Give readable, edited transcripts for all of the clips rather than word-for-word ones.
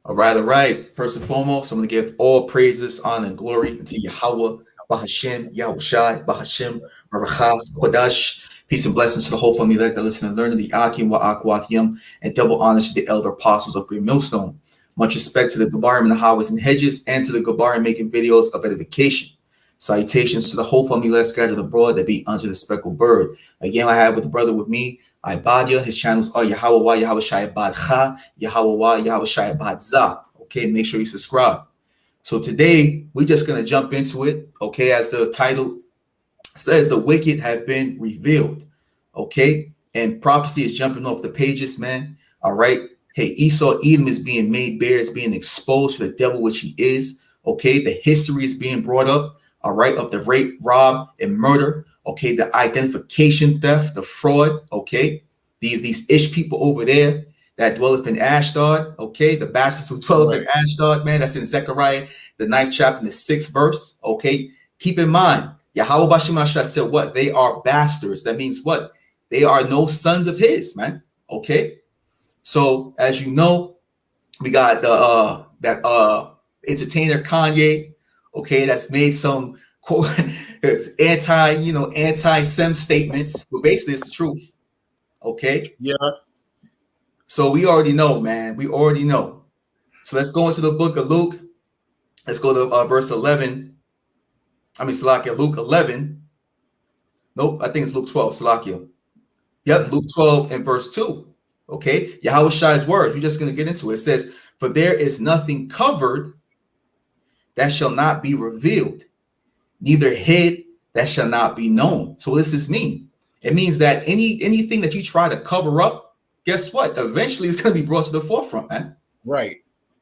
All right, all right. First and foremost, I'm going to give all praises, honor, and glory to Yahawah, Bahashem, Yahushai, Bahashem, RAWACHAA, QADASH. Peace and blessings to the whole family that listen and learn in the Akim wa Akwakim, and double honors to the elder apostles of Great Millstone. Much respect to the GABAR and the highways and hedges, and to the GABAR making videos of edification. Salutations to the whole family less scattered abroad that be under the speckled bird. Again, I have with brother with me, Ibadia. His channels are YAHAWAH, YAHAWASHI, Badcha, YAHAWAH, YAHAWASHI, Badza. Okay, make sure you subscribe. So today, we're just going to jump into it. Okay, as the title says, the wicked have been revealed. Okay, and prophecy is jumping off the pages, man. All right. Hey, Esau, Edom is being made bare, is being exposed for the devil, which he is. Okay, the history is being brought up. All right, of the rape, rob, and murder. Okay, the identification theft, the fraud. Okay, these ish people over there that dwelleth in Ashdod. Okay, the bastards who dwelleth in Ashdod, man. That's in Zechariah, the 9th chapter, and the 6th verse. Okay, keep in mind, Yahawah Bashimasha said what? They are bastards. That means what? They are no sons of his, man. Okay, so as you know, we got the entertainer Kanye. Okay, that's made some quote anti-Sem statements, but basically it's the truth. Okay. Yeah. So we already know, man. We already know. So let's go into the book of Luke. Let's go to verse 11. I mean, Salakia, Luke 11. Nope, I think it's Luke 12, Salakia. Yep, Luke 12 and verse 2. Okay, Yahawashi words. We're just going to get into it. It says, "For there is nothing covered that shall not be revealed, neither hid that shall not be known." So what does this mean? It means that anything that you try to cover up, guess what? Eventually it's going to be brought to the forefront, man. Right.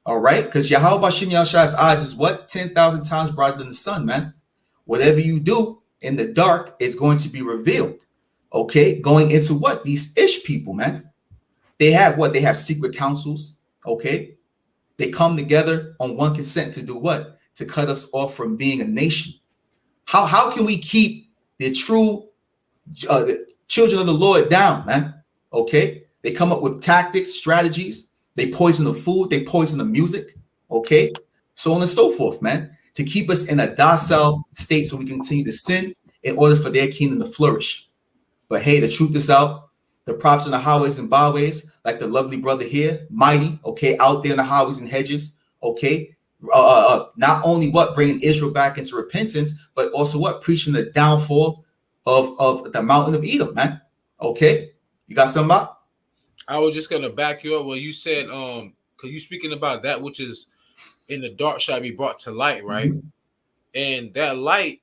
All right, because Yahawah Bashim Yahshua's eyes is what? 10,000 times brighter than the sun, man. Whatever you do in the dark is going to be revealed. Okay, going into what? These ish people, man. They have what? They have secret councils. Okay, they come together on one consent to do what? To cut us off from being a nation. How can we keep the true the children of the Lord down, man? Okay, they come up with tactics, strategies. They poison the food. They poison the music. Okay, so on and so forth, man, to keep us in a docile state so we continue to sin in order for their kingdom to flourish. But hey, the truth is out. The prophets in the highways and byways, like the lovely brother here, mighty, okay, out there in the highways and hedges, okay, not only what bringing Israel back into repentance, but also what preaching the downfall of the mountain of Edom, man. Okay, you got something about? I was just gonna back you up when you said, because you speaking about that which is in the dark shall be brought to light, right? Mm-hmm. And that light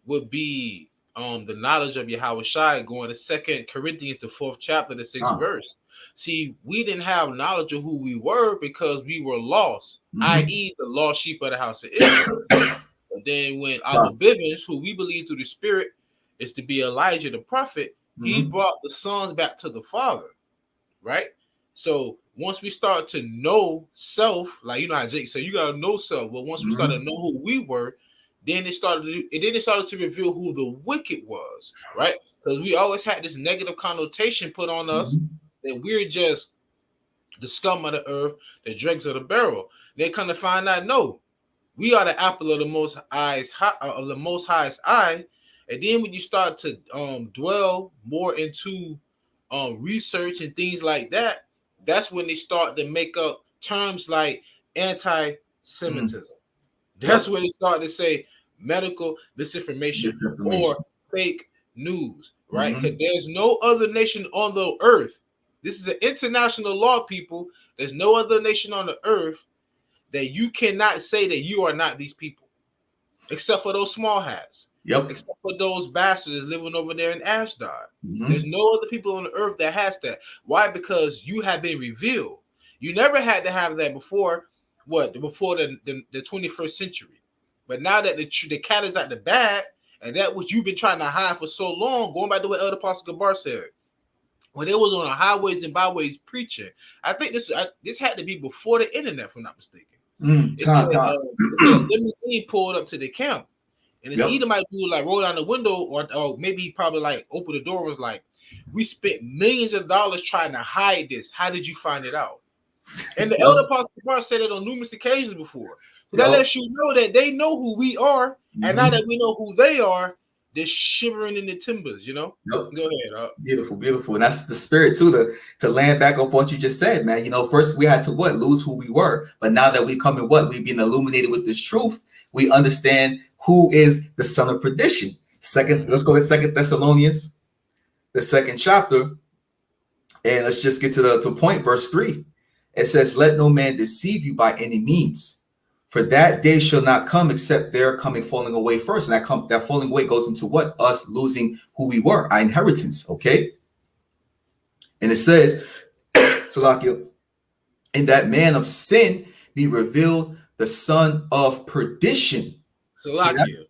would be the knowledge of Yahawashi, going to 2 Corinthians, the 4th chapter, the 6th verse. See, we didn't have knowledge of who we were because we were lost, i.e. the lost sheep of the house of Israel. But then when our Bibbins, who we believe through the Spirit is to be Elijah the prophet, he brought the sons back to the Father, right? So once we start to know self, like you know how Jake said, you gotta know self. But once we started to know who we were, then it started to reveal who the wicked was, right? Because we always had this negative connotation put on us that we're just the scum of the earth, the dregs of the barrel. They kind of find out, no, we are the apple of the most highest eye. And then when you start to dwell more into research and things like that, that's when they start to make up terms like anti-Semitism. That's when they start to say medical misinformation. Or fake news, right? Because there's no other nation on the earth. This is an international law, people. There's no other nation on the earth that you cannot say that you are not these people, except for those small hats. Yep. Except for those bastards living over there in Ashdod. There's no other people on the earth that has that. Why? Because you have been revealed. You never had to have that before. What? Before the 21st century. But now that the cat is out the bag, and that what you've been trying to hide for so long, going back to what Elder Apostle GABAR said, when it was on the highways and byways preaching, I think this had to be before the internet, if I'm not mistaken. Let me pull it up to the camp. And it's either might do like roll down the window or maybe probably like open the door and was like, we spent millions of dollars trying to hide this. How did you find it out? And the elder Yup. apostle Paul said it on numerous occasions before. So that Yup. lets you know that they know who we are, and now that we know who they are, they're shivering in the timbers, you know? Yup. Go ahead. Beautiful, beautiful. And that's the spirit too, to land back off what you just said, man. You know, first we had to lose who we were. But now that we come in we've been illuminated with this truth, we understand who is the son of perdition. Let's go to 2 Thessalonians, the 2nd chapter, and let's just get to point, verse 3. It says, let no man deceive you by any means, for that day shall not come except their coming falling away first. And that falling away goes into what? Us losing who we were, our inheritance, okay? And it says, Salakia, in that man of sin be revealed the son of perdition. Salakia.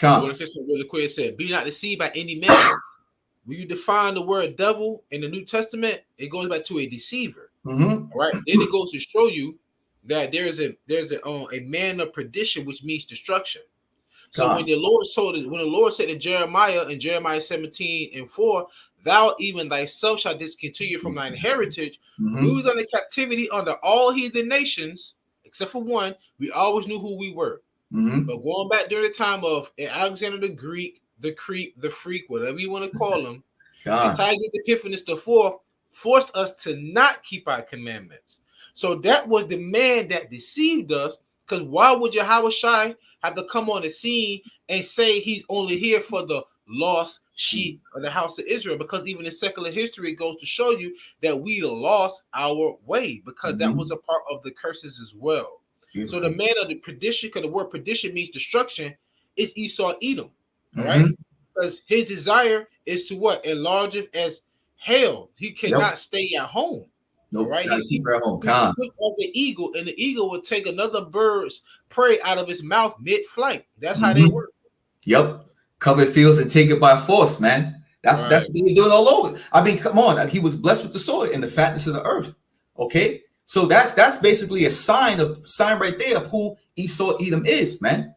I want to say something really quick. It said, be not deceived by any man. When you define the word devil in the New Testament, it goes back to a deceiver. All right. Then it goes to show you that there's a man of perdition, which means destruction. So when the Lord said to Jeremiah in Jeremiah 17:4, thou even thyself shalt discontinue from thine heritage, we was under captivity under all heathen nations, except for one. We always knew who we were. But going back during the time of Alexander the Greek, the creep, the freak, whatever you want to call him, Titus Epiphanes the fourth forced us to not keep our commandments. So that was the man that deceived us. Because why would YAHAWASHI have to come on the scene and say he's only here for the lost sheep of the house of Israel? Because even in secular history, it goes to show you that we lost our way, because that was a part of the curses as well. Beautiful. So the man of the perdition, because the word perdition means destruction, is Esau Edom. All right, because his desire is to what? Enlarge it as hell. He cannot stay at home. Nope, right? He's at home. As an eagle, and the eagle will take another bird's prey out of his mouth mid-flight. That's how they work. Yep, cover fields and take it by force, man. That's what they're doing all over. I mean, come on. He was blessed with the soil and the fatness of the earth. Okay, so that's basically a sign right there of who Esau Edom is, man.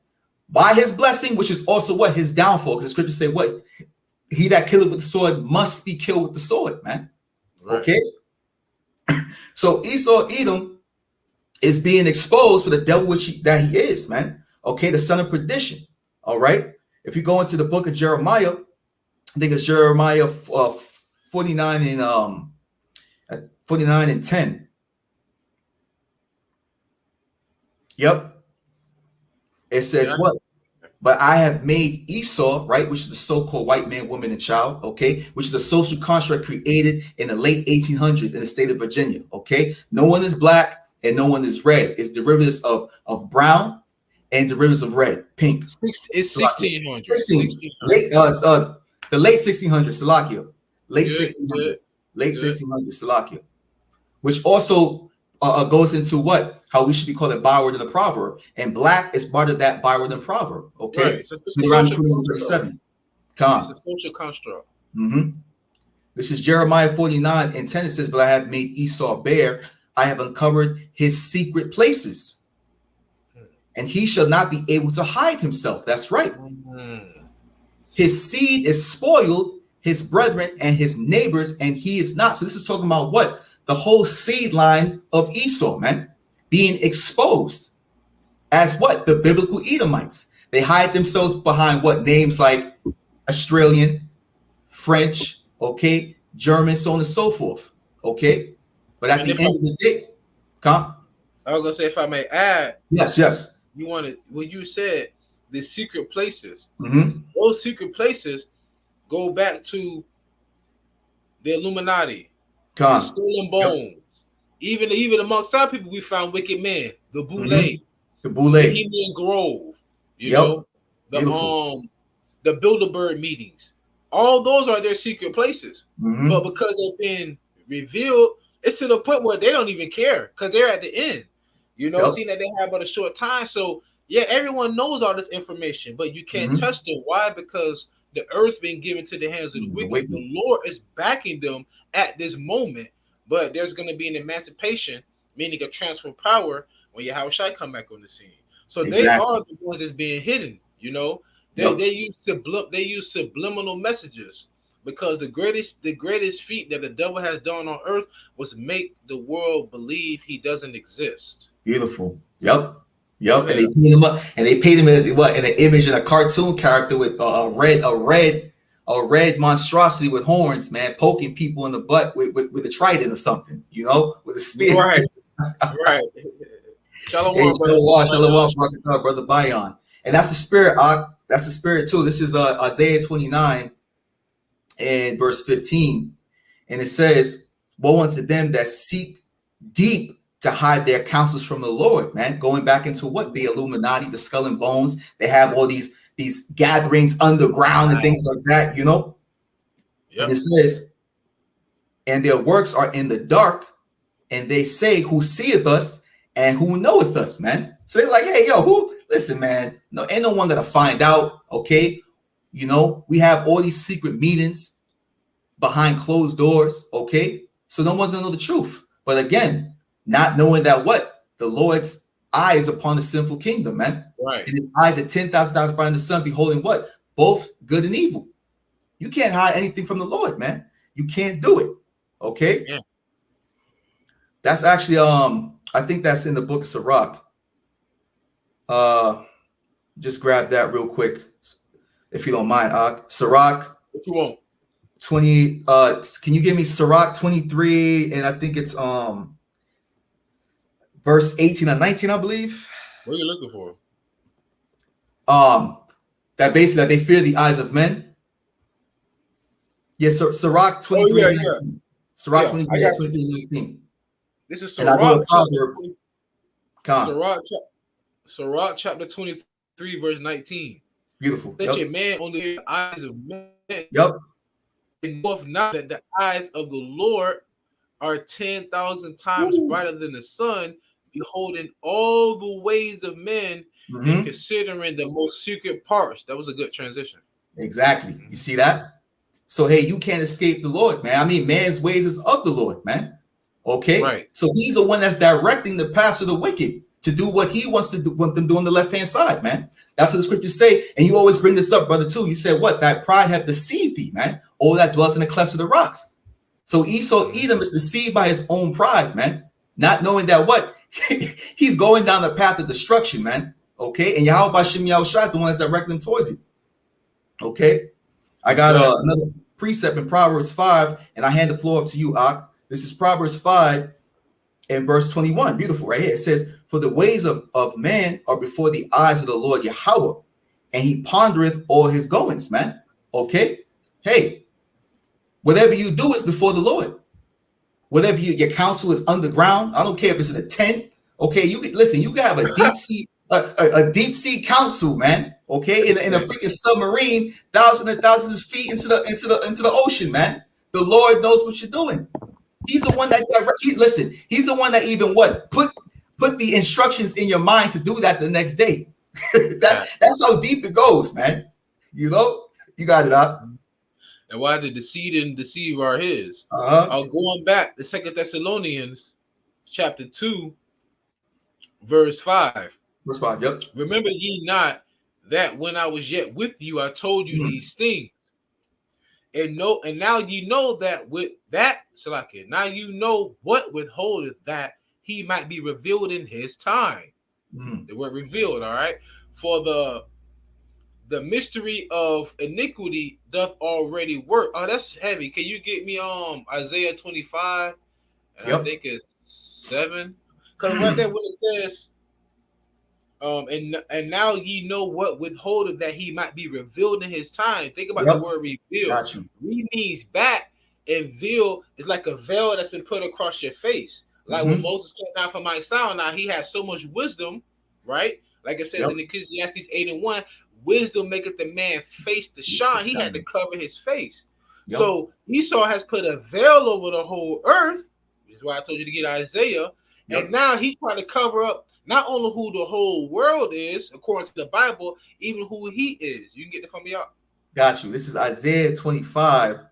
By his blessing, which is also what? His downfall. Because the scriptures say what? He that killeth with the sword must be killed with the sword, man. Right. Okay. So Esau Edom is being exposed for the devil that he is, man. Okay, the son of perdition. All right. If you go into the book of Jeremiah, I think it's Jeremiah 49 and 10. Yep. It says what? But I have made Esau, right, which is the so-called white man, woman, and child, okay, which is a social construct created in the late 1800s in the state of Virginia, okay? No one is black and no one is red. It's derivatives of brown and derivatives of red, pink. It's 1600. The late 1600s, Salakia. Late 1600s, Salakia. Which also goes into what? How we should be called a byword in the proverb. And black is part of that byword in the proverb. Okay. Right. So it's a social construct. This is Jeremiah 49 and 10. It says, but I have made Esau bare. I have uncovered his secret places. And he shall not be able to hide himself. That's right. His seed is spoiled, his brethren and his neighbors, and he is not. So this is talking about what? The whole seed line of Esau, man, being exposed as what? The biblical Edomites. They hide themselves behind what? Names like Australian, French, okay, German, so on and so forth, okay? But at the end of the day, I was going to say, if I may add. Yes. You wanted, when you said the secret places, those secret places go back to the Illuminati. Stolen bones. Even amongst some people, we found wicked men. The Boule, the Bohemian Grove. You know, the Bilderberg meetings. All those are their secret places. But because they've been revealed, it's to the point where they don't even care because they're at the end. You know, seeing that they have but a short time. So yeah, everyone knows all this information, but you can't touch them. Why? Because the earth's been given to the hands of the wicked. The Lord is backing them at this moment, but there's going to be an emancipation, meaning a transfer of power when YAHAWASHI come back on the scene. So they are the ones that's being hidden. You know, they use subliminal messages. because the greatest feat that the devil has done on earth was make the world believe he doesn't exist. Beautiful. Yep. And they paid him up, and they paid him in what, in an image in a cartoon character with a red monstrosity with horns, man, poking people in the butt with a trident or something, you know, with a spear. Right. Right. Shalom, brother Bayon. And that's the spirit. That's the spirit too. This is Isaiah 29 and verse 15. And it says, woe unto them that seek deep to hide their counsels from the Lord, man. Going back into what? The Illuminati, the Skull and Bones. They have all these gatherings underground and things like that, you know? Yep. And it says, and their works are in the dark, and they say, who seeth us and who knoweth us, man. So they're like, hey, yo, who? Listen, man, no, ain't no one gonna find out, okay? You know, we have all these secret meetings behind closed doors, okay? So no one's gonna know the truth. But again, not knowing that what? The Lord's eye is upon the sinful kingdom, man. Right. And his eyes at 10,000 times brighter than the sun, beholding what? Both good and evil. You can't hide anything from the Lord, man. You can't do it. Okay. Yeah. That's actually I think that's in the book of Sirach. Just grab that real quick, if you don't mind. Sirach. What you want? 20. Can you give me Sirach 23? And I think it's verse 18 and 19, I believe. What are you looking for? That basically that they fear the eyes of men. Yes, Sirach 23. Oh, yeah. Sirach 23, 19. This is Sirach. Sirach chapter 23, verse 19. Beautiful. Such a man on the eyes of men. Yep. And knoweth not that the eyes of the Lord are 10,000 times brighter than the sun, beholding all the ways of men and considering the most secret parts. That was a good transition. Exactly. You see that? So, hey, you can't escape the Lord, man. I mean, man's ways is of the Lord, man. Okay? Right. So he's the one that's directing the paths of the wicked to do what he wants to do, want them to do on the left-hand side, man. That's what the scriptures say. And you always bring this up, brother, too. You said, what? That pride hath deceived thee, man. All that dwells in the clefts of the rocks. So Edom is deceived by his own pride, man. Not knowing that what? He's going down the path of destruction, man. Okay? And YAHAWASHI is the one that's directing towards you. Okay? I got another precept in Proverbs 5, and I hand the floor up to you, Ak. This is Proverbs 5 and verse 21. Beautiful right here. It says, for the ways of man are before the eyes of the Lord Yahweh, and he pondereth all his goings, man. Okay? Hey, whatever you do is before the Lord. Whatever your counsel is underground. I don't care if it's in a tent. Okay, you can listen, you can have a deep sea, a deep sea council, man. Okay, in a freaking submarine, thousands and thousands of feet into the ocean, man. The Lord knows what you're doing. He's the one that he's the one that even what put the instructions in your mind to do that the next day. That's how deep it goes, man. You know, you got it up. And why the deceit and deceive are his. Going back to 2 Thessalonians chapter 2, verse 5. Verse 5, yep. Remember ye not that when I was yet with you, I told you these things. And now you know that with that, Salakia, now you know what withholdeth that he might be revealed in his time. The word revealed, all right. For the mystery of iniquity doth already work. Oh, that's heavy. Can you get me Isaiah 25? And I think it's 7. Because right there when it says, and now ye know what withholdeth that he might be revealed in his time. Think about the word revealed. Re means back, and veil is like a veil that's been put across your face. Like when Moses came down from Mount Sinai, he had so much wisdom, right? Like it says in Ecclesiastes 8:1, wisdom maketh the man face to shine. He had to cover his face. So Esau has put a veil over the whole earth, which is why I told you to get Isaiah. And now he's trying to cover up not only who the whole world is, according to the Bible, even who he is. You can get it from me out. Got you. This is Isaiah 25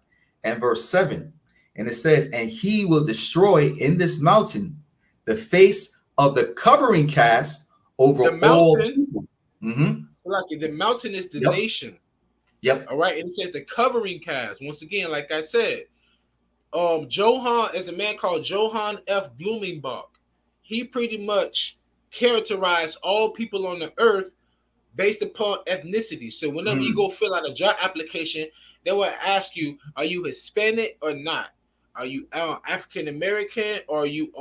and verse 7. And it says, and he will destroy in this mountain the face of the covering cast over the mountain, all people. Like the mountain is the nation. Yep. All right, and it says the covering cast. Once again, like I said, Johann is a man called Johann F. Blumenbach. He pretty much characterized all people on the earth based upon ethnicity. So whenever you go fill out a job application, they will ask you, are you Hispanic or not? Are you African American? Or are you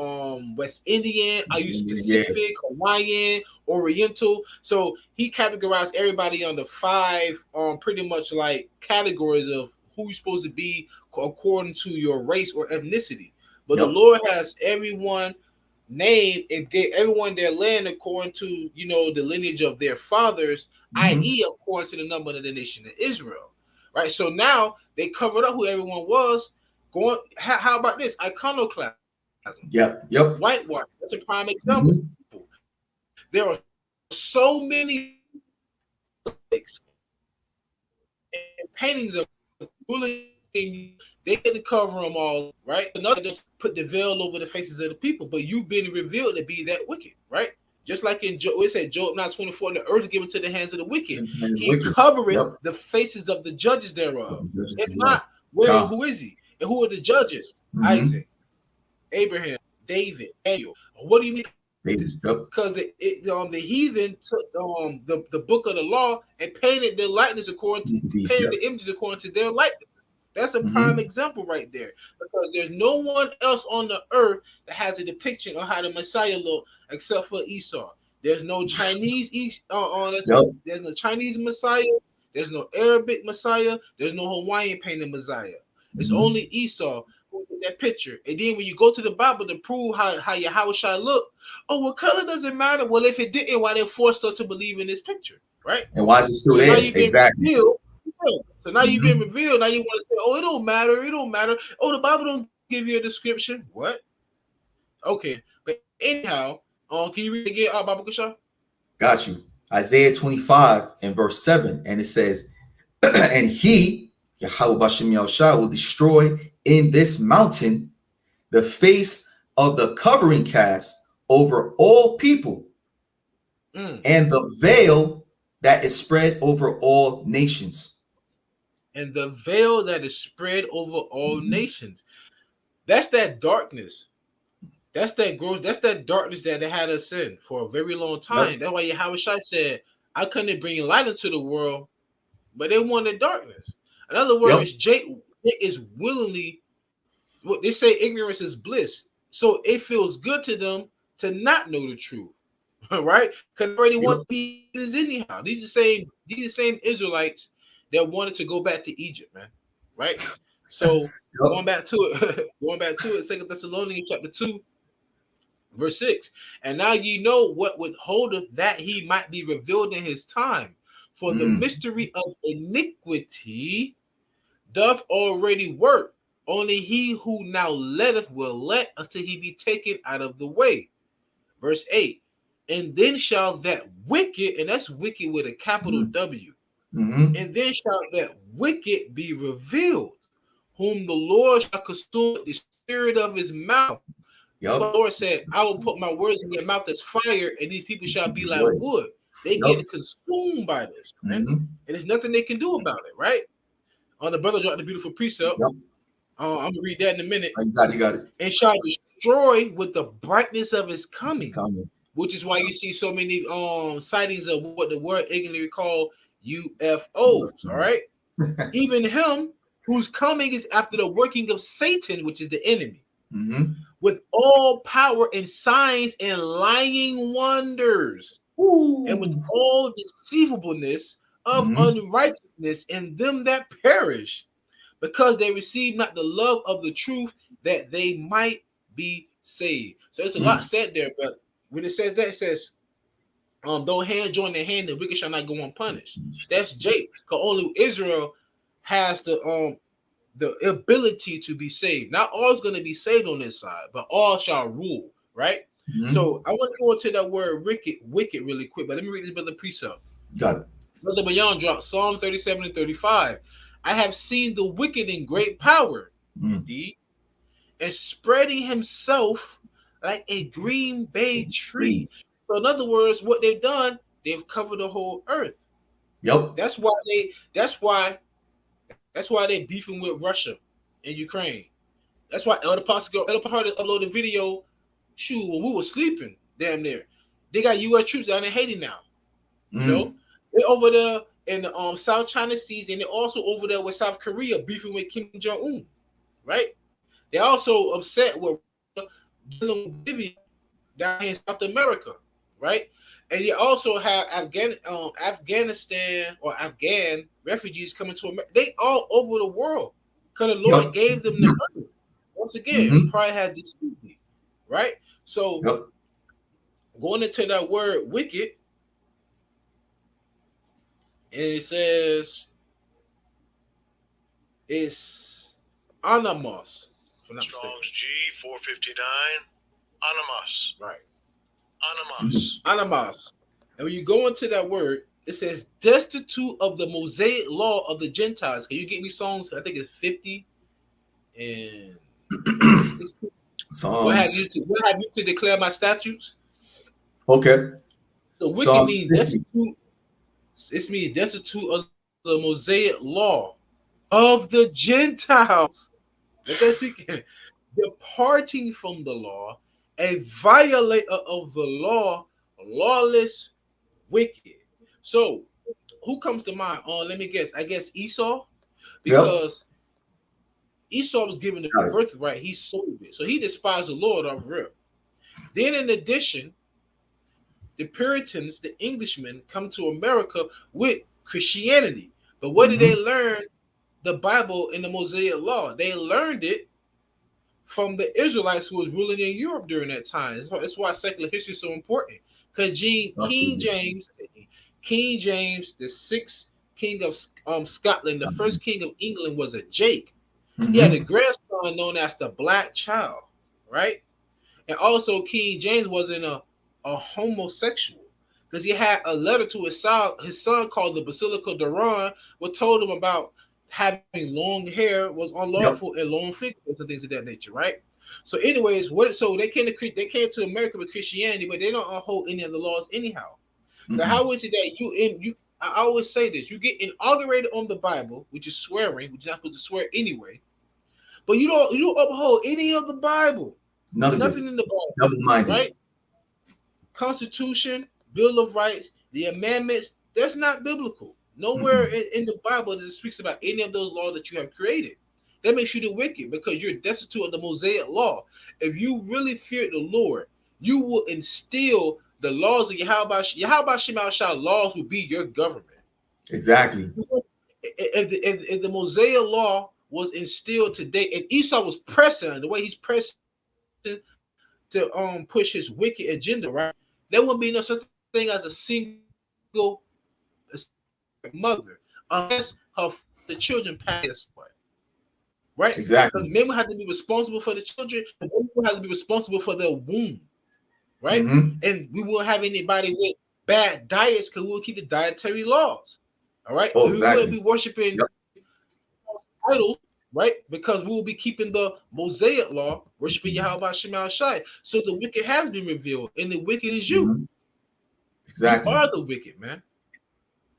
West Indian? Are you Pacific, Hawaiian, Oriental? So he categorized everybody under 5 pretty much like categories of who you're supposed to be according to your race or ethnicity. But the Lord has everyone named and gave everyone their land according to the lineage of their fathers, i.e., according to the number of the nation of Israel. Right. So now they covered up who everyone was. How about this? Iconoclasm. Yep. Whitewash. That's a prime example. There are so many paintings of bullying. They didn't cover them all, right? Another put the veil over the faces of the people, but you've been revealed to be that wicked, right? Just like in Job, it said Job 9:24, the earth is given to the hands of the wicked. He covered the faces of the judges thereof. If not, who is he? And who are the judges? Isaac, Abraham, David, Daniel. What do you mean? Because the heathen took the book of the law and painted their likeness according to painted the images according to their likeness. That's a prime example right there, because there's no one else on the earth that has a depiction of how the Messiah looked except for Esau. There's no Chinese there's no Chinese Messiah. There's no Arabic Messiah. There's no Hawaiian painted Messiah. It's only Esau who did that picture. And then when you go to the Bible to prove how YAHAWASHI looked, well, color doesn't matter. Well, if it didn't, why they forced us to believe in this picture, right? And why is it still there? Exactly. So now you've been revealed. Now you want to say, oh, it don't matter. It don't matter. Oh, the Bible don't give you a description. What? Okay. But anyhow, can you read again, Baba Kusha? Got you. Isaiah 25 and verse 7. And it says, and he, Yahweh Bashem Yahushua, will destroy in this mountain the face of the covering cast over all people and the veil that is spread over all nations. And the veil that is spread over all nations. That's that darkness. That's that gross. That's that darkness that they had us in for a very long time. That's why Yahushua said, I couldn't bring light into the world, but they wanted darkness. In other words, Jake is willingly, what they say, ignorance is bliss. So it feels good to them to not know the truth. Right? Because they already want to be this anyhow. These are the same Israelites that wanted to go back to Egypt, man. Right? So going back to it, 2 Thessalonians chapter 2, verse 6. And now ye know what withholdeth that he might be revealed in his time. For the mystery of iniquity doth already work. Only he who now letteth will let until he be taken out of the way. Verse 8. And then shall that wicked, and that's wicked with a capital W. And then shall that wicked be revealed, whom the Lord shall consume with the spirit of his mouth. The Lord said, I will put my words in your mouth as fire, and these people shall be like wood. They get consumed by this, right? And there's nothing they can do about it, right? The brother dropped the beautiful precept. I'm gonna read that in a minute. You got it. And shall destroy with the brightness of his coming. Which is why you see so many sightings of what the word ignorantly call UFOs. All right. Even him whose coming is after the working of Satan, which is the enemy, with all power and signs and lying wonders, and with all deceivableness of unrighteousness in them that perish, because they receive not the love of the truth, that they might be saved. So it's a lot said there, but when it says that, it says, though hand join the hand, the wicked shall not go unpunished. That's Jake. Because only Israel has the ability to be saved. Not all is going to be saved on this side, but all shall rule, right? So I want to go into that word wicked really quick, but let me read this brother precept. Got it. Brother Bayan dropped Psalm 37 and 35. I have seen the wicked in great power, indeed, and spreading himself like a green bay tree. So in other words, what they've done, they've covered the whole earth. Yep. That's why they beefing with Russia and Ukraine. That's why Elder Pascal uploaded a video. Shoot, when we were sleeping, damn near, they got U.S. troops down in Haiti now. You know, they're over there in the South China Seas, and they're also over there with South Korea beefing with Kim Jong Un. Right? They're also upset with Libya down here in South America. Right? And you also have Afghanistan or Afghan refugees coming to America. They all over the world because the Lord gave them the money. Once again, pride has deceived me, right? So going into that word wicked, and it says it's anamos. Strong's G459, anamos. Right. Anamos. And when you go into that word, it says destitute of the Mosaic law of the Gentiles. Can you get me Psalms? I think it's 50 and 60. What have you to declare my statutes? Okay. So wicked means destitute. It means destitute of the Mosaic law of the Gentiles. Departing from the law, a violator of the law, lawless, wicked. So, who comes to mind? Let me guess. I guess Esau, because Esau was given the birthright. He sold it, so he despised the Lord of real. Then, in addition, the Puritans, the Englishmen, come to America with Christianity. But what did they learn? The Bible and the Mosaic law. They learned it from the Israelites who was ruling in Europe during that time. That's why secular history is so important. Because King James, the sixth king of Scotland, the first king of England was a Jake. He had a grandson known as the Black Child, right? And also King James wasn't a homosexual, because he had a letter to his son called the Basilica Duran, what told him about having long hair was unlawful and long fingers and things of that nature, right? So, anyways, so they came to America with Christianity, but they don't hold any of the laws anyhow. So how is it that I always say this: you get inaugurated on the Bible, which is swearing, which you're not supposed to swear anyway, but you don't uphold any of the Bible. Nothing in the Bible, right? Constitution, Bill of Rights, the amendments, that's not biblical. Nowhere in the Bible does it speaks about any of those laws that you have created. That makes you the wicked, because you're destitute of the Mosaic law. If you really fear the Lord, you will instill the laws of YAHAWASHI laws will be your government. Exactly. If the Mosaic law was instilled today, and Esau was pressing the way he's pressing to push his wicked agenda, right? There wouldn't be no such thing as a single mother unless the children pass away, right? Exactly. Because men will have to be responsible for the children, and women will have to be responsible for their womb, right? And we won't have anybody with bad diets because we will keep the dietary laws, all right? So we won't be worshiping idols, right? Because we will be keeping the Mosaic law, worshiping YAHAWASHI. So the wicked has been revealed, and the wicked is you. Exactly. You are the wicked, man.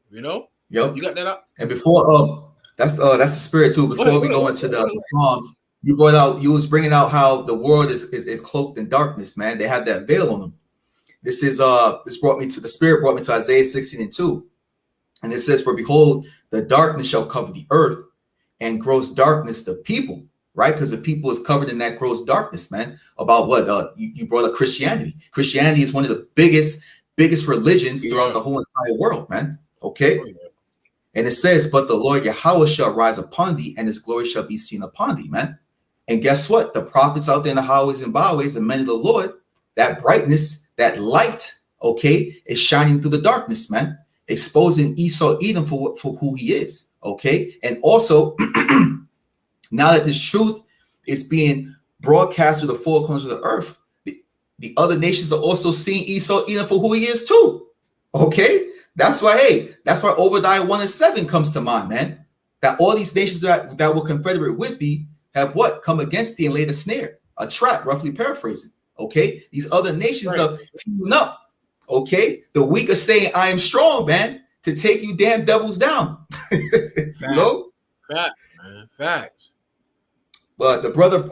You know? Yep. You got that up? And before that's the spirit too. Before we go into the Psalms, you was bringing out how the world is cloaked in darkness, man. They have that veil on them. The spirit brought me to Isaiah 16:2. And it says, for behold, the darkness shall cover the earth, and gross darkness the people, right? Because the people is covered in that gross darkness, man. About what you brought up Christianity. Christianity is one of the biggest religions throughout the whole entire world, man. Okay. And it says, but the Lord Yahweh shall rise upon thee, and his glory shall be seen upon thee, man. And guess what? The prophets out there in the highways and byways, and men of the Lord, that brightness, that light, okay, is shining through the darkness, man, exposing Esau Edom for who he is, okay? And also, now that this truth is being broadcast to the four corners of the earth, the other nations are also seeing Esau Edom for who he is too, okay? That's why Obadiah 1:7 comes to mind, man. That all these nations that were confederate with thee have what? Come against thee and laid a snare, a trap, roughly paraphrasing. Okay, these other nations are teaming up. Okay, the weak are saying, I am strong, man. to take you damn devils down. You know? Facts, man. Facts. But the brother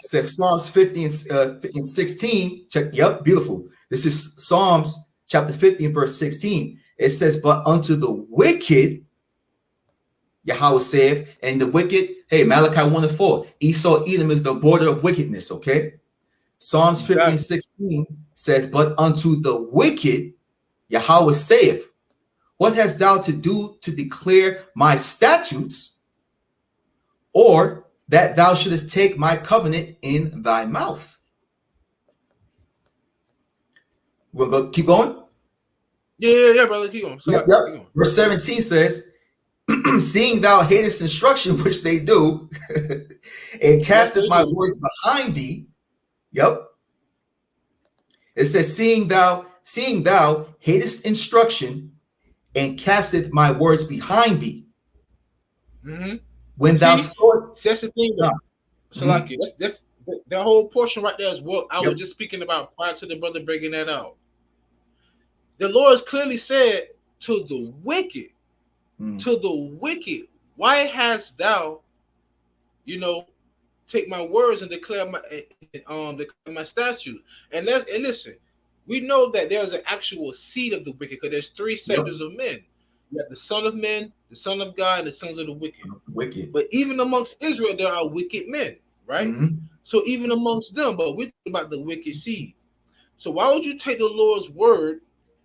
said Psalms 50 and 16. Check, yep, beautiful. This is Psalms chapter 50 and verse 16. It says, but unto the wicked, Yahweh saith, and the wicked, hey, Malachi 1 and 4. Esau, Edom is the border of wickedness, okay? Psalms 50 and 16 says, but unto the wicked, Yahweh saith, what hast thou to do to declare my statutes, or that thou shouldest take my covenant in thy mouth? We'll go, keep going. Yeah, brother, keep going. Yep. Keep going. Verse 17 says, seeing thou hatest instruction, which they do, and casteth my words behind thee. Yep. It says, seeing thou hatest instruction, and casteth my words behind thee. When thou sawest, that's the thing. Salaki, that's that whole portion right there is what I was just speaking about prior to the brother breaking that out. The Lord has clearly said to the wicked, why hast thou, take my words and declare my statute? And listen, we know that there's an actual seed of the wicked, because there's three sectors of men. You have the son of men, the son of God, and the sons of the wicked. But even amongst Israel, there are wicked men, right? So even amongst them, but we're talking about the wicked seed. So why would you take the Lord's word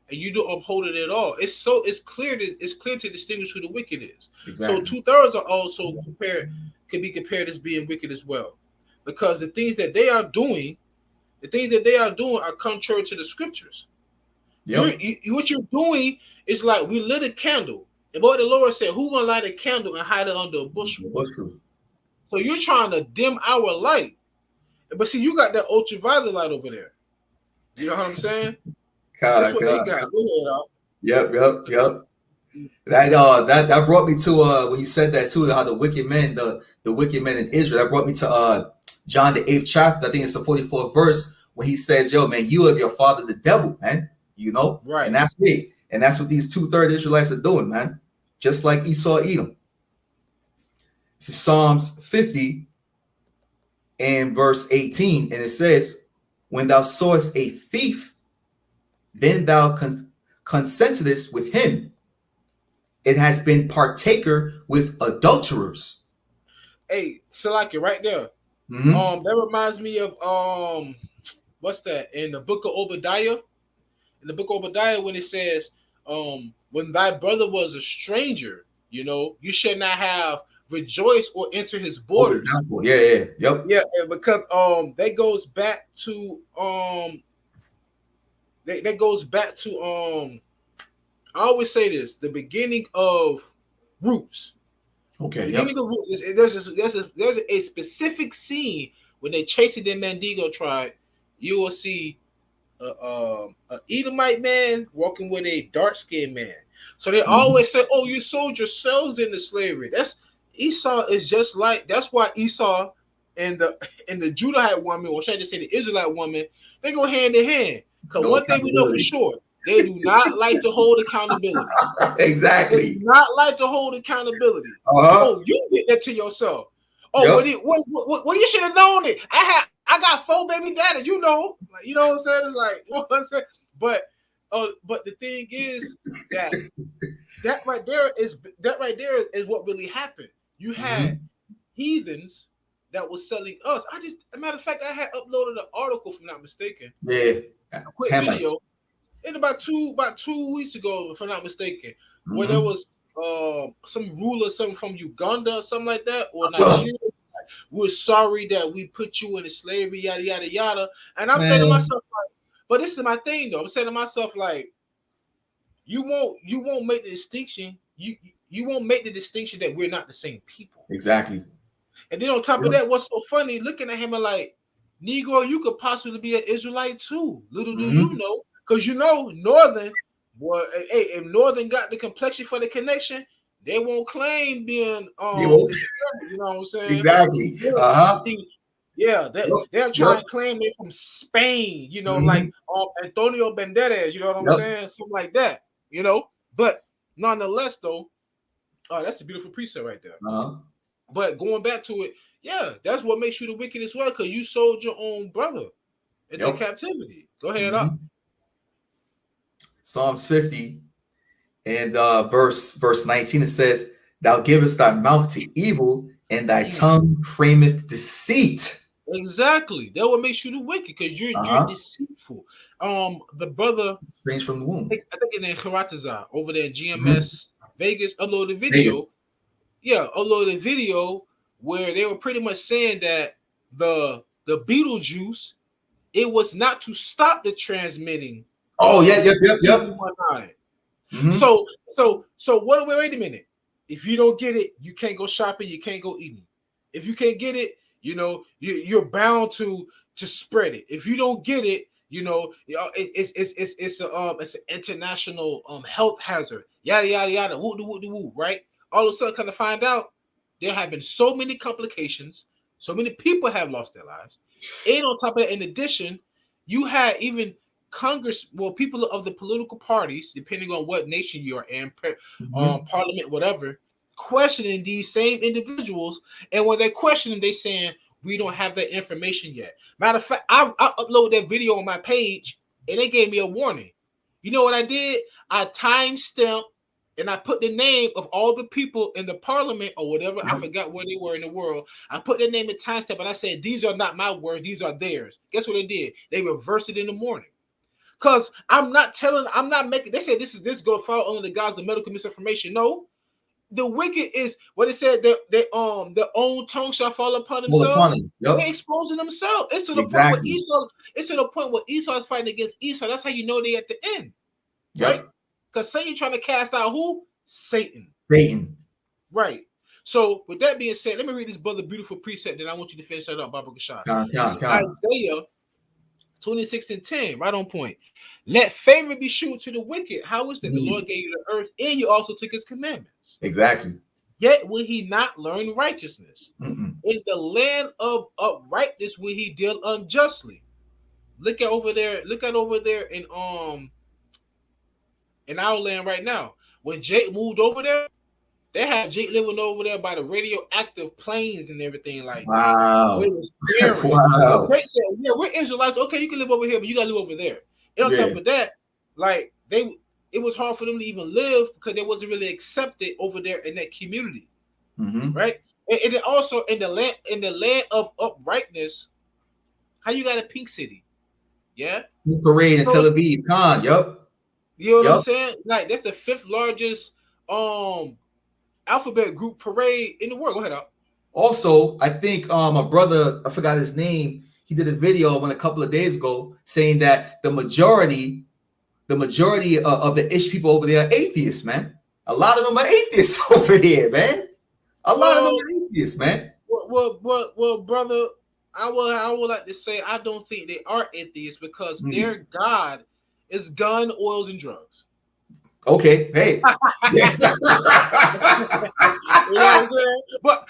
and you don't uphold it at all? It's clear to distinguish who the wicked is. Exactly. So 2/3 are also can be compared as being wicked as well, because the things that they are doing are contrary to the scriptures. What you're doing is like, we lit a candle, and what the Lord said, who gonna light a candle and hide it under a bushel? So you're trying to dim our light, but see, you got that ultraviolet light over there. You know what I'm saying? That's what they got. Yep. That brought me to when you said that too, how the wicked men in Israel. That brought me to John the 8th chapter. I think it's the 44th verse, when he says, "Yo, man, you have your father the devil, man." You know, right? And that's me, and that's what these 2/3 Israelites are doing, man. Just like Esau, Edom. This is Psalms 50 and verse 18, and it says, "When thou sawest a thief, then thou consentedest with him. It has been partaker with adulterers." Hey, Salaki, right there. That reminds me of what's that in the book of Obadiah? In the book of Obadiah, when it says, when thy brother was a stranger, you should not have rejoiced or enter his borders. Yeah, because that goes back to that goes back to I always say this, the beginning of roots. Okay. Beginning of roots, there's a specific scene when they chasing the Mandingo tribe. You will see a Edomite man walking with a dark-skinned man. So they always say, "Oh, you sold yourselves into slavery." That's Esau is just like, that's why Esau and the Judahite woman, or should I just say the Israelite woman, they go hand in hand. Because one thing we know for sure, they do not like to hold accountability. Exactly. They do not like to hold accountability. Oh, you did that to yourself. Oh, well, you should have known it. I got 4 baby daddies, you know what I'm saying? It's like, you know what I'm saying? But the thing is that right there is what really happened. You had heathens that was selling us. As a matter of fact, I had uploaded an article, if I'm not mistaken. Yeah. A quick video. In about 2 weeks ago, if I'm not mistaken, where there was some ruler, something from Uganda or something like that, or Nigeria. We're sorry that we put you into slavery, yada yada yada. And I'm saying to myself, like, but this is my thing though. I'm saying to myself, like, you won't make the distinction. You won't make the distinction that we're not the same people. Exactly. And then on top of that, what's so funny, looking at him and like, Negro, you could possibly be an Israelite too. Little do you know, because Northern, boy, hey, if Northern got the complexion for the connection, they won't claim being you know what I'm saying? Exactly. They'll try and claim they're from Spain, like Antonio Banderas, you know what I'm saying? Something like that, But nonetheless, though, that's a beautiful precept right there. But going back to it, yeah, that's what makes you the wicked as well, because you sold your own brother into captivity. Go ahead up. Psalms 50 and verse 19, it says, "Thou givest thy mouth to evil, and thy tongue frameth deceit." Exactly. That what makes you the wicked, because you're deceitful. The brother strange from the womb. I think his name Karatazar over there at GMS Vegas uploaded a video. Yeah, uploaded a video where they were pretty much saying that the Beetlejuice, it was not to stop the transmitting. Oh yeah. So what? Wait a minute. If you don't get it, you can't go shopping. You can't go eating. If you can't get it, you know you're bound to spread it. If you don't get it, you know it's an international health hazard. Yada yada yada. Woo woo woo. Right. All of a sudden, kind of find out there have been so many complications. So many people have lost their lives. And on top of that, in addition, you had even people of the political parties, depending on what nation you are in, parliament, whatever, questioning these same individuals. And when they're questioning, they saying, we don't have that information yet. Matter of fact, I uploaded that video on my page, and they gave me a warning. You know what I did? I timestamped, and I put the name of all the people in the parliament or whatever. I forgot where they were in the world. I put their name and timestamp, and I said, these are not my words. These are theirs. Guess what they did? They reversed it in the morning. Because I'm not making, they said this go fall under the guise of medical misinformation. No. The wicked is what it said, their own tongue shall fall upon themselves. They're exposing themselves. It's to the point where Esau, is fighting against Esau. That's how you know they at the end. Right? Because Satan trying to cast out who? Satan. Right. So with that being said, let me read this brother beautiful precept, then I want you to finish that up, Baba Kashad. Isaiah 26:10, right on point. Let favor be shewed to the wicked. How is that? The Lord gave you the earth, and you also took his commandments. Exactly. Yet will he not learn righteousness? In the land of uprightness will he deal unjustly. Look at over there in our land right now. When Jake moved over there, they had Jake living over there by the radioactive planes and everything like that. Wow. Wow. They said, yeah, we're Israelites. Okay, you can live over here, but you gotta live over there. And on top of that, like it was hard for them to even live because they wasn't really accepted over there in that community. Right? And then also in the land of uprightness, how you got a pink city? Yeah. Parade in Tel Aviv. You know what I'm saying? Like that's the 5th largest alphabet group parade in the world. Go ahead up. Also, I think my brother, I forgot his name, he did a video a couple of days ago saying that the majority of the Ish people over there are atheists, man. A lot of them are atheists over here, man. A lot of them are atheists, man. Well, brother, I would like to say I don't think they are atheists because their God is gun, oils, and drugs. Okay, hey. You know what I'm saying? But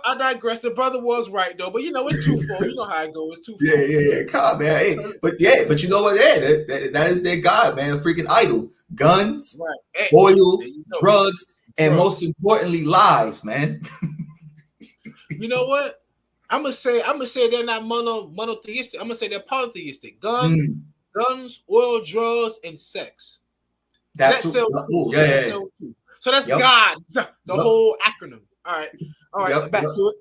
I digress. The brother was right though. But you know it's twofold. You know how it goes. It's twofold. Yeah. Come on, man. Hey, but you know what? Yeah, that is their God, man. A freaking idol. Guns, oil, drugs, and most importantly, lies, man. You know what? I'm gonna say they're not monotheistic. I'm gonna say they're polytheistic. Guns, oil, drugs, and sex. That's so that's God's the whole acronym. All right, back to it.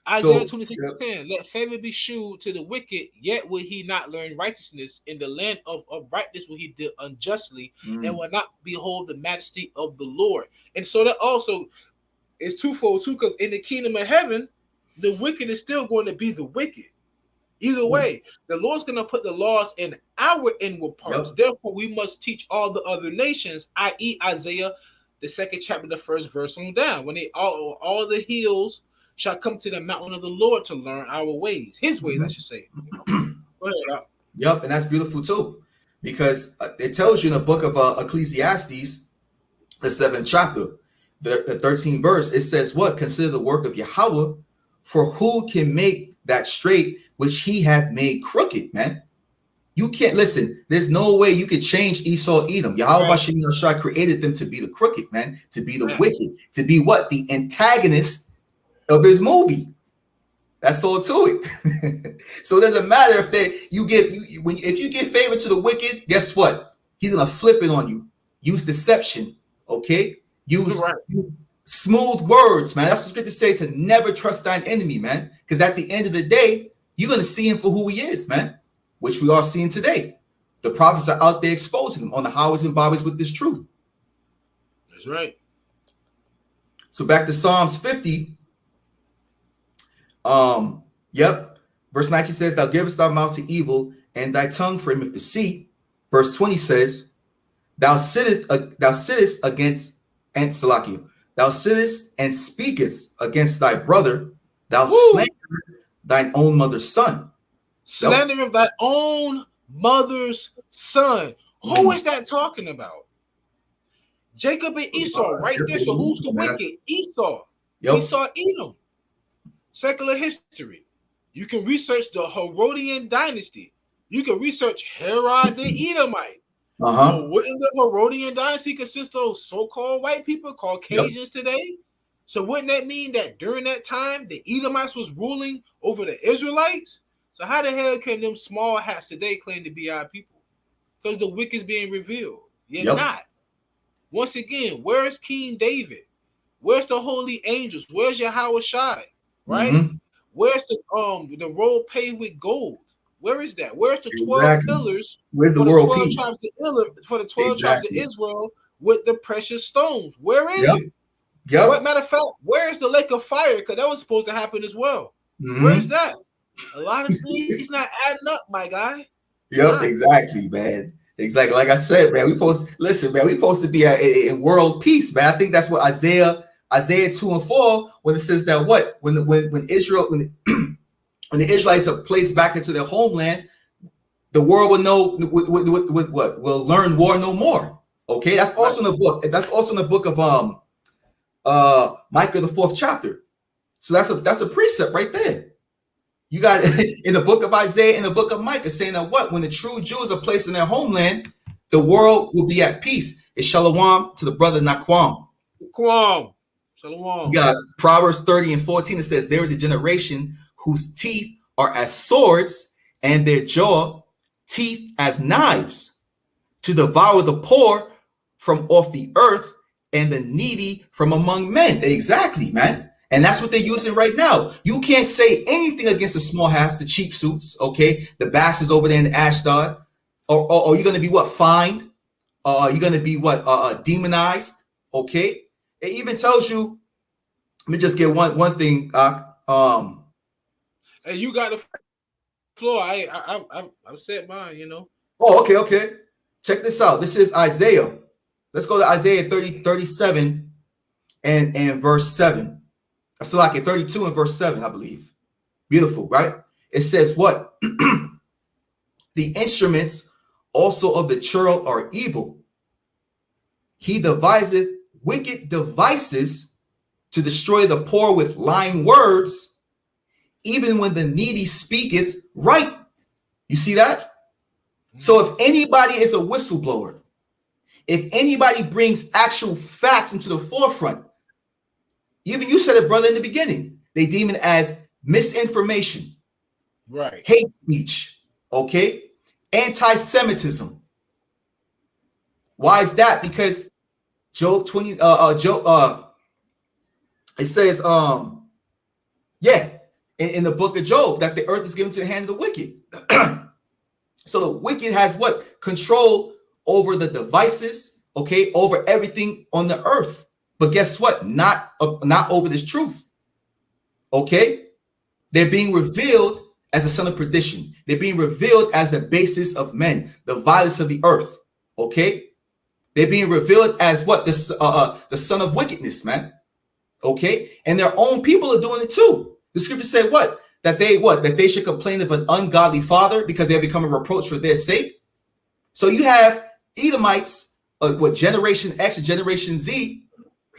Isaiah 26:10. Let favor be shewed to the wicked, yet will he not learn righteousness. In the land of uprightness will he deal unjustly, and will not behold the majesty of the Lord. And so that also is twofold too, because in the kingdom of heaven, the wicked is still going to be the wicked. Either way, the Lord's going to put the laws in our inward parts. Therefore, we must teach all the other nations, i.e. Isaiah, the 2nd chapter, the 1st verse on down. When they all the hills shall come to the mountain of the Lord to learn our ways. His ways, I should say. Go ahead. Yep, and that's beautiful too. Because it tells you in the book of Ecclesiastes, the 7th chapter, the 13th verse, it says what? Consider the work of Yahawah, for who can make that straight which he hath made crooked, man. You can't listen. There's no way you could change Esau, Edom. YAHAWASHI created them to be the crooked, man, to be the wicked, to be what? The antagonist of his movie. That's all to it. So it doesn't matter if if you give favor to the wicked, guess what? He's gonna flip it on you. Use deception, okay? Use smooth words, man. That's what scriptures say, to never trust thine enemy, man. Because at the end of the day, you're gonna see him for who he is, man. Which we are seeing today. The prophets are out there exposing them on the highways and byways with this truth. That's right. So back to Psalms 50. Verse 19 says, thou givest thy mouth to evil, and thy tongue frameth deceit. Verse 20 says, thou sittest against and Salakia. Thou sittest and speakest against thy brother, thou slanderest thine own mother's son. Slander of thy own mother's son. Who is that talking about? Jacob and Esau, right there. So who's the wicked? Esau. Esau, Edom. Secular history. You can research the Herodian dynasty. You can research Herod the Edomite. So wouldn't the Herodian dynasty consist of so-called white people, Caucasians today? So wouldn't that mean that during that time, the Edomites was ruling over the Israelites? So how the hell can them small hats today claim to be our people? Because the wicked's being revealed. You're not. Once again, where's King David? Where's the holy angels? Where's YAHAWASHI? Right? Where's the road paved with gold? Where is that? Where's the 12 pillars? Where's the world peace? For the 12 tribes of Israel with the precious stones. Where is it? What matter of fact, where's the lake of fire? Because that was supposed to happen as well. Where's that? A lot of things not adding up, my guy. Exactly, man. Exactly. Like I said, man, we supposed to be in world peace, man. I think that's what Isaiah 2:4, when it says that when the Israelites are placed back into their homeland, the world will know will learn war no more. Okay, that's also in the book. That's also in the book of Micah, the 4th chapter. So that's a precept right there. You got in the book of Isaiah, in the book of Micah, saying that when the true Jews are placed in their homeland, the world will be at peace. It's shalom to the brother NAQAM. Shalom. Shalom. You got Proverbs 30:14. It says, there is a generation whose teeth are as swords, and their jaw teeth as knives, to devour the poor from off the earth and the needy from among men. Exactly, man. And that's what they're using right now. You can't say anything against the small hats, the cheap suits, okay? The bastards over there in Ashdod. Or you're going to be fined? You're going to be demonized, okay? It even tells you, let me just get one thing. Hey, you got the floor. I said mine, you know. Oh, okay. Check this out. This is Isaiah. Let's go to Isaiah 37 and verse 7. That's like 32 and verse 7, I believe. Beautiful, right? It says what? The instruments also of the churl are evil. He deviseth wicked devices to destroy the poor with lying words, even when the needy speaketh right. You see that? So if anybody is a whistleblower, if anybody brings actual facts into the forefront, even you said it, brother, in the beginning, they deem it as misinformation, right? Hate speech, okay? Anti-Semitism. Why is that? Because Job 20, it says, in the book of Job, that the earth is given to the hand of the wicked. So the wicked has what? Control over the devices, okay, over everything on the earth. But guess what? Not over this truth. Okay? They're being revealed as a son of perdition. They're being revealed as the basis of men, the violence of the earth. Okay? They're being revealed as what? The son of wickedness, man. Okay? And their own people are doing it too. The scriptures say what? That they should complain of an ungodly father because they have become a reproach for their sake. So you have Edomites, Generation X and Generation Z,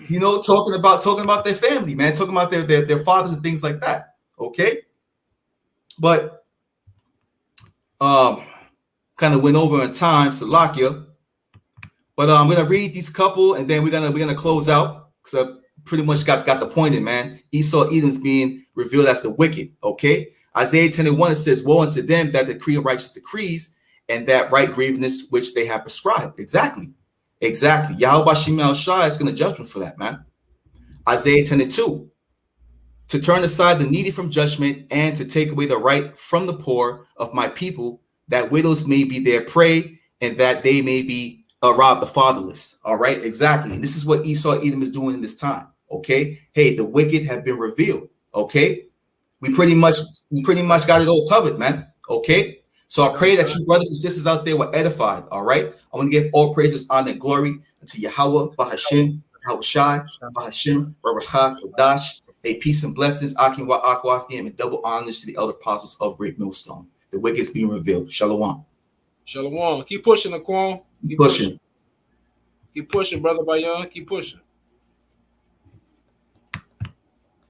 you know, talking about their family, man, talking about their fathers and things like that. Okay. But kind of went over in time, Salakia. But I'm gonna read these couple, and then we're gonna close out because I pretty much got the point in, man. Esau Edom's being revealed as the wicked. Okay, Isaiah 10:1, it says, "Woe unto them that decree righteous decrees, and that right grievousness which they have prescribed." Exactly. YAHAWASHI is gonna judgment for that, man. Isaiah 10:2, to turn aside the needy from judgment, and to take away the right from the poor of my people, that widows may be their prey, and that they may be rob the fatherless. All right, exactly. And this is what Esau Edom is doing in this time. Okay, hey, the wicked have been revealed. Okay, we pretty much got it all covered, man. Okay, so I pray that you brothers and sisters out there were edified. All right, I want to give all praises, honor, and glory to Yahawah, Bahashim, Yahawashi, Bahashim, RAWACHAA, QADASH. Hey, peace and blessings, Akim wa Akwafim, and double honors to the elder apostles of Great Millstone. The wicked is being revealed. Shalom. Shalom. Keep pushing, Naquan. Keep pushing. Keep pushing, brother Bayan. Keep pushing.